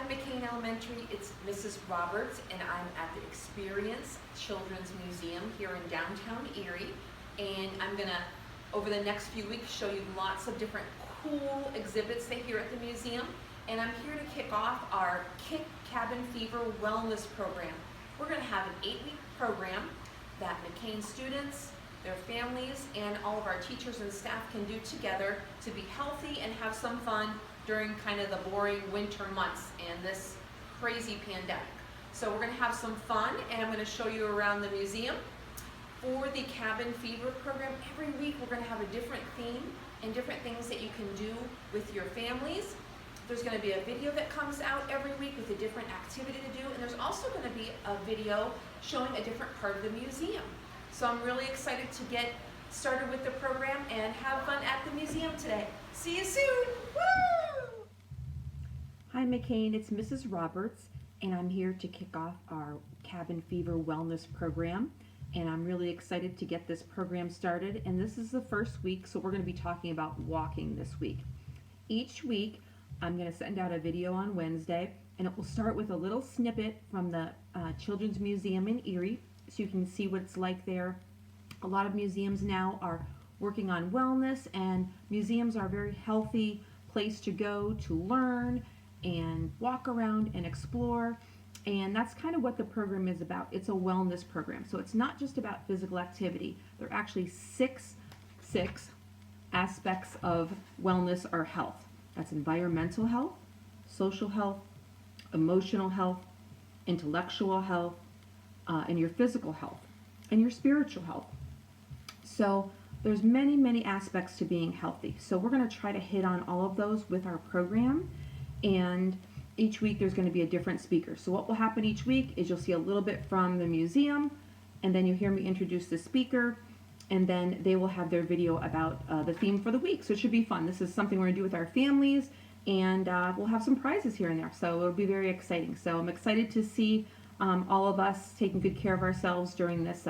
McCain Elementary. It's Mrs. Roberts, and I'm at the Experience Children's Museum here in downtown Erie. And I'm gonna, over the next few weeks, show you lots of different cool exhibits they here at the museum. And I'm here to kick off our Kick Cabin Fever Wellness Program. We're gonna have an 8-week program that McCain students, their families, and all of our teachers and staff can do together to be healthy and have some fun during kind of the boring winter months and this crazy pandemic. So we're gonna have some fun, and I'm gonna show you around the museum. For the Cabin Fever program, every week we're gonna have a different theme and different things that you can do with your families. There's gonna be a video that comes out every week with a different activity to do, and there's also gonna be a video showing a different part of the museum. So I'm really excited to get started with the program and have fun at the museum today. See you soon! Woo! Hi McCain, it's Mrs. Roberts, and I'm here to kick off our Cabin Fever Wellness Program. And I'm really excited to get this program started. And this is the first week, so we're going to be talking about walking this week. Each week, I'm going to send out a video on Wednesday, and it will start with a little snippet from the Children's Museum in Erie, so you can see what it's like there. A lot of museums now are working on wellness, and museums are a very healthy place to go to learn and walk around and explore. And that's kind of what the program is about. It's a wellness program. So it's not just about physical activity. There are actually six aspects of wellness or health. That's environmental health, social health, emotional health, intellectual health, and your physical health, and your spiritual health. So there's many aspects to being healthy. So we're going to try to hit on all of those with our program. And each week there's going to be a different speaker. So what will happen each week is you'll see a little bit from the museum, and then you hear me introduce the speaker, and then they will have their video about the theme for the week. So it should be fun. This is something we're going to do with our families, and we'll have some prizes here and there. So it'll be very exciting. So I'm excited to see all of us taking good care of ourselves during this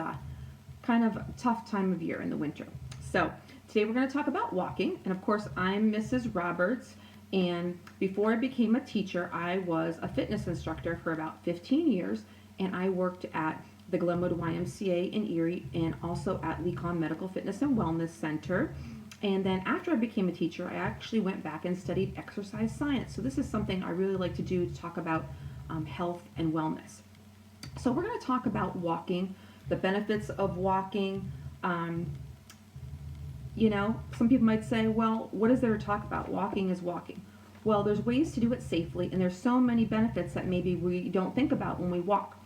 kind of tough time of year in the winter. So today we're going to talk about walking, and of course I'm Mrs. Roberts. And before I became a teacher, I was a fitness instructor for about 15 years, and I worked at the Glenwood YMCA in Erie and also at Lecon Medical Fitness and Wellness Center. And then after I became a teacher, I actually went back and studied exercise science. So this is something I really like to do to talk about health and wellness. So we're going to talk about walking, the benefits of walking. You know, some people might say, well, what is there to talk about? Walking is walking. Well, there's ways to do it safely, and there's so many benefits that maybe we don't think about when we walk.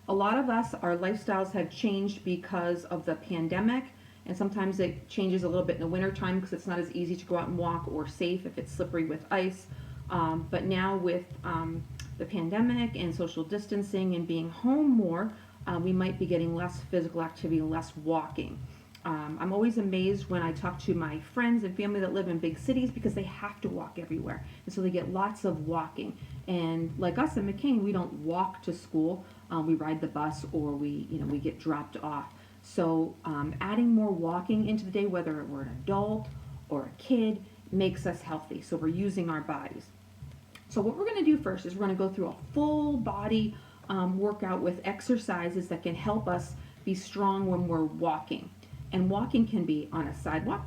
A lot of us, our lifestyles have changed because of the pandemic, and sometimes it changes a little bit in the wintertime because it's not as easy to go out and walk or safe if it's slippery with ice. But now with the pandemic and social distancing and being home more, we might be getting less physical activity, less walking. I'm always amazed when I talk to my friends and family that live in big cities because they have to walk everywhere. And so they get lots of walking. And like us in McCain, we don't walk to school. We ride the bus, or we get dropped off. So adding more walking into the day, whether we're an adult or a kid, makes us healthy. So we're using our bodies. So what we're going to do first is we're going to go through a full body workout with exercises that can help us be strong when we're walking. And walking can be on a sidewalk,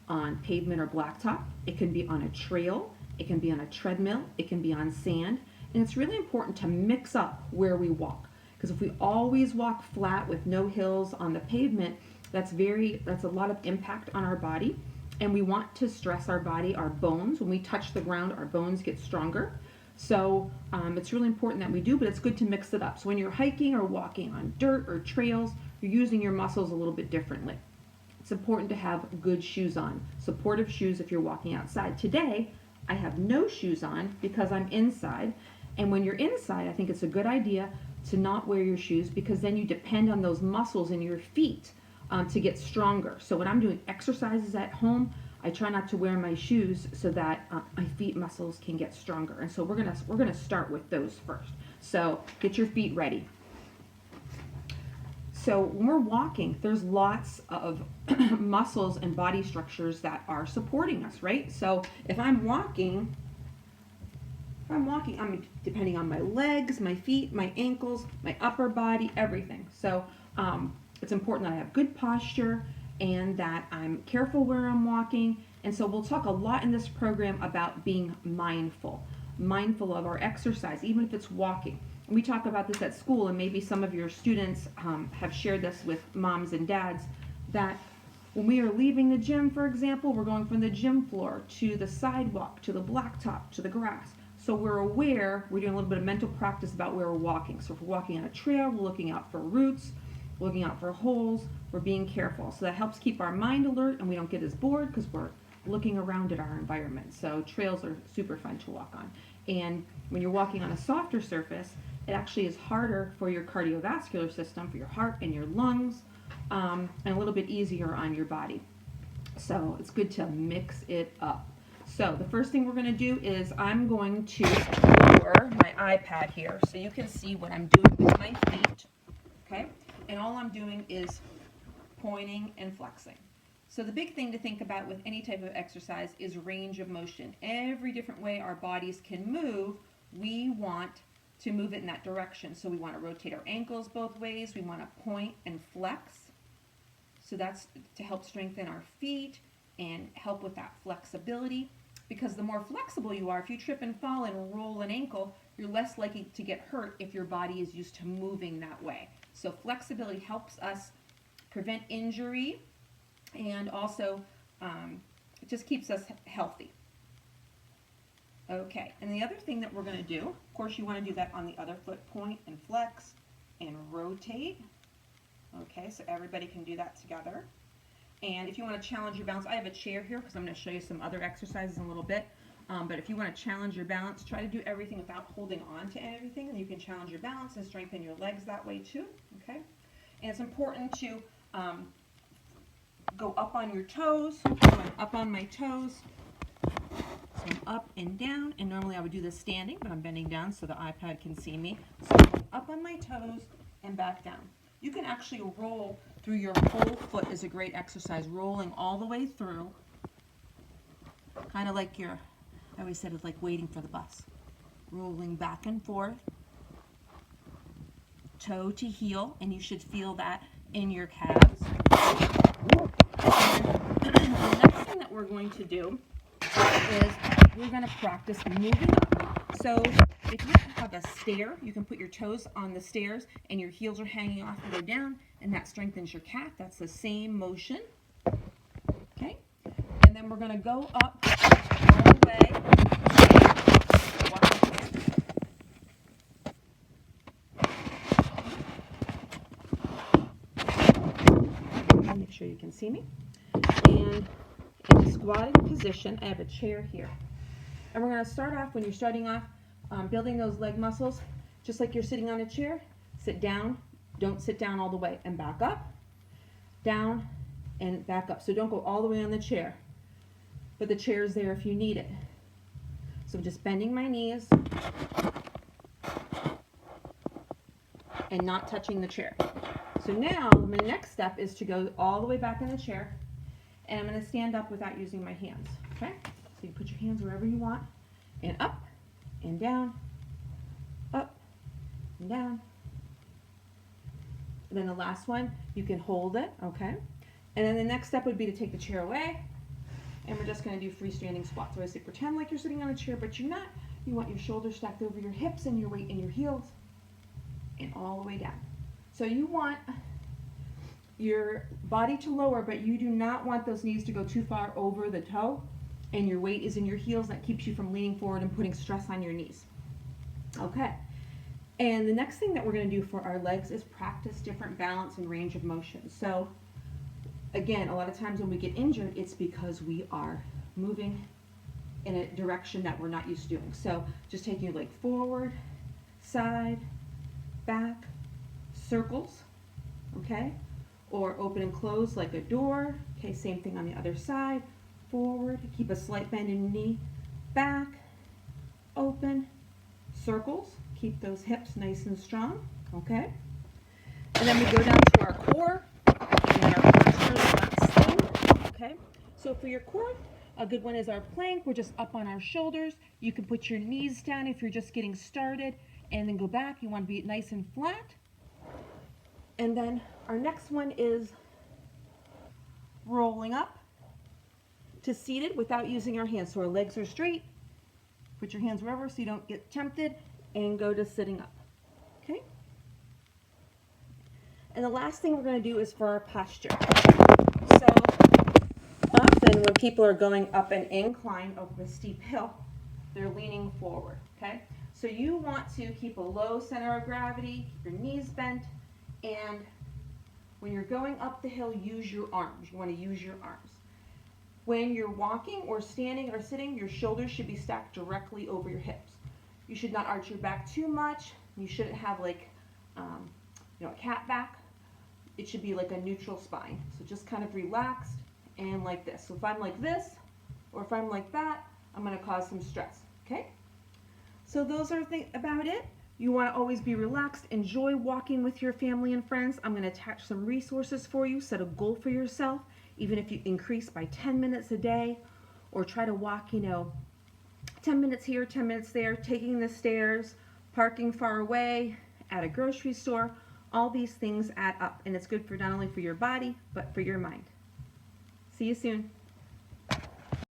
on pavement or blacktop. It can be on a trail. It can be on a treadmill. It can be on sand. And it's really important to mix up where we walk. Because if we always walk flat with no hills on the pavement, that's a lot of impact on our body. And we want to stress our body, our bones. When we touch the ground, our bones get stronger. So it's really important that we do, but it's good to mix it up. So when you're hiking or walking on dirt or trails, you're using your muscles a little bit differently. It's important to have good shoes on, supportive shoes if you're walking outside. Today, I have no shoes on because I'm inside. And when you're inside, I think it's a good idea to not wear your shoes because then you depend on those muscles in your feet to get stronger. So when I'm doing exercises at home, I try not to wear my shoes so that my feet muscles can get stronger. And so we're gonna start with those first. So get your feet ready. So when we're walking, there's lots of muscles and body structures that are supporting us, right? So if I'm walking, I'm walking, I'm depending on my legs, my feet, my ankles, my upper body, everything. So it's important that I have good posture and that I'm careful where I'm walking. And so we'll talk a lot in this program about being mindful of our exercise, even if it's walking. And we talk about this at school, and maybe some of your students have shared this with moms and dads, that when we are leaving the gym, for example, we're going from the gym floor to the sidewalk, to the blacktop, to the grass. So we're aware, we're doing a little bit of mental practice about where we're walking. So if we're walking on a trail, we're looking out for roots, we're looking out for holes, we're being careful. So that helps keep our mind alert and we don't get as bored because we're looking around at our environment. So trails are super fun to walk on. And when you're walking on a softer surface, it actually is harder for your cardiovascular system, for your heart and your lungs, and a little bit easier on your body. So it's good to mix it up. So the first thing we're going to do is I'm going to lower my iPad here so you can see what I'm doing with my feet, okay? And all I'm doing is pointing and flexing. So the big thing to think about with any type of exercise is range of motion. Every different way our bodies can move, we want to move it in that direction. So we want to rotate our ankles both ways. We want to point and flex. So that's to help strengthen our feet and help with that flexibility. Because the more flexible you are, if you trip and fall and roll an ankle, you're less likely to get hurt if your body is used to moving that way. So flexibility helps us prevent injury, and also it just keeps us healthy. Okay, and the other thing that we're going to do, of course you want to do that on the other foot, point and flex and rotate. Okay, so everybody can do that together. And if you want to challenge your balance, I have a chair here because I'm going to show you some other exercises in a little bit. But if you want to challenge your balance, try to do everything without holding on to anything, and you can challenge your balance and strengthen your legs that way too. Okay, and it's important to go up on your toes. So I'm up on my toes. So I'm up and down, and normally I would do this standing, but I'm bending down so the iPad can see me. So I'm up on my toes and back down. You can actually roll through your whole foot is a great exercise, rolling all the way through, kind of like I always said it's like waiting for the bus. Rolling back and forth, toe to heel, and you should feel that in your calves. The next thing that we're going to do is we're going to practice moving up. So if you have a stair, you can put your toes on the stairs and your heels are hanging off and go down, and that strengthens your calf. That's the same motion. Okay? And then we're going to go up all the way. Make sure you can see me. And in the squatting position, I have a chair here. And we're going to start off, when you're starting off, building those leg muscles, just like you're sitting on a chair. Sit down, don't sit down all the way, and back up, down, and back up. So don't go all the way on the chair, but the chair is there if you need it. So I'm just bending my knees and not touching the chair. So now my next step is to go all the way back in the chair, and I'm going to stand up without using my hands. Okay? So you put your hands wherever you want, and up and down, up and down. And then the last one, you can hold it, okay? And then the next step would be to take the chair away, and we're just going to do freestanding squats. So I say pretend like you're sitting on a chair, but you're not. You want your shoulders stacked over your hips and your weight in your heels, and all the way down. So you want your body to lower, but you do not want those knees to go too far over the toe, and your weight is in your heels. That keeps you from leaning forward and putting stress on your knees. Okay. And the next thing that we're going to do for our legs is practice different balance and range of motion. So again, a lot of times when we get injured, it's because we are moving in a direction that we're not used to doing. So just taking your leg forward, side, back, circles, okay? Or open and close like a door. Okay, same thing on the other side. Forward, keep a slight bend in your knee, back, open, circles. Keep those hips nice and strong, okay? And then we go down to our core, and our posture is not same, okay? So for your core, A good one is our plank. We're just up on our shoulders. You can put your knees down if you're just getting started and then go back. You want to be nice and flat. And then our next one is rolling up to seated without using our hands. So our legs are straight. Put your hands wherever so you don't get tempted, and go to sitting up. Okay? And the last thing we're going to do is for our posture. So often when people are going up an incline over a steep hill, they're leaning forward. Okay? So you want to keep a low center of gravity, keep your knees bent, and when you're going up the hill, use your arms. You want to use your arms. When you're walking or standing or sitting, your shoulders should be stacked directly over your hips. You should not arch your back too much. You shouldn't have like, a cat back. It should be like a neutral spine. So just kind of relaxed and like this. So if I'm like this, or if I'm like that, I'm going to cause some stress. Okay? So those are about it. You want to always be relaxed. Enjoy walking with your family and friends. I'm going to attach some resources for you. Set a goal for yourself. Even if you increase by 10 minutes a day, or try to walk, 10 minutes here, 10 minutes there, taking the stairs, parking far away, at a grocery store, all these things add up, and it's good for not only for your body, but for your mind. See you soon.